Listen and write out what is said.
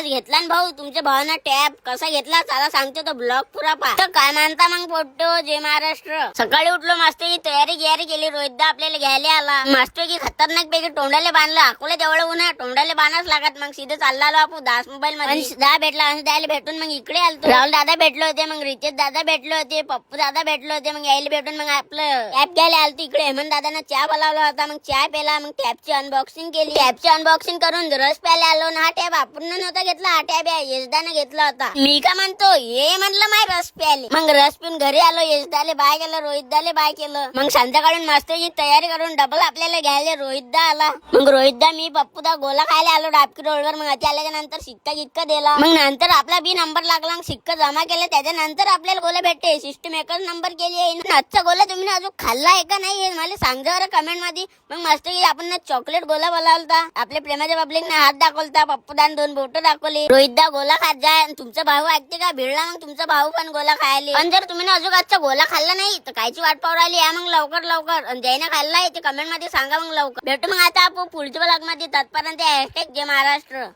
आज घेतला ना भाऊ तुमच्या भावानं टॅब कसा घेतला त्याला सांगतो तो ब्लॉग पुरा पा. तर काय मानता मग पोट्टो जय महाराष्ट्र. सकाळी उठलो मस्त तयारी केली. रोहितदा आपल्याला घ्यायला आला. मस्त की खतरनाक पैकी तोंडाले बांधलं. अकोला तेवढं उन्हा तोंडाले बांधाच लागत. मग सीधे चालला आलो आपण दास मोबाईल मध्ये. दहा भेटला आणि त्याला भेटून मग इकडे आलतो. राहुल दादा भेटले होते. मग रितेश दादा भेटले होते. पप्पू दादा भेटले होते. मग यायला भेटून मग आपलं टॅब घ्यायला आलतो इकडे. हेमंत दादानं चहा बोलावला होता. मग चहा पेला. मग टॅबची अनबॉक्सिंग केली. टॅबची अनबॉक्सिंग करून रस प्यायला आलो ना. हा टॅब आपण नव्हता घेतला. हा टॅब यशदाने घेतला होता. मी का म्हणतो हे म्हणलं माय रस प्यायले. मग रस पिऊन घरी आलो. यशदाले बाय केलं. रोहितदाले बाय केलं. मग संध्याकाळून मस्तची तयारी करून डबल आपल्याला घ्यायला रोहितदा आला. मग रोहितदा मी पप्पूदा गोला खायला आलो डाबकी रोडवर. मग ते आल्याच्या नंतर शिक्का गिक्का दिला. मग नंतर आपला बी नंबर लागला. मग शिक्का जमा केला. त्याच्यानंतर आपल्याला गोला भेटते. सिस्टम एकच नंबर केली आहे. आजचा गोला तुम्ही अजून खाल्ला आहे का नाही हे मला सांगा बरं कमेंट मध्ये. मग मस्त की आपण चॉकलेट गोला बोलावलता. आपल्या प्रेमाच्या पब्लिकने हात दाखवलता. पप्पूदान 2 बोट दाखवली. रोहितदा गोला खात जाय. तुमचा भाऊ ऐकते का भिडला. मग तुमचा भाऊ पण गोला खायला. पण जर तुम्ही अजून आजचा गोला खाल्ला नाही तर कायची वाट पाहू राहिली या. मग लवकर आणि ज्याने खाल्ला आहे ते कमेंट मध्ये सांगा. मग लवकर भेटू मग आता आपण पुढच्या ब्लॉग मध्ये. तत्पर्यंत # जय महाराष्ट्र.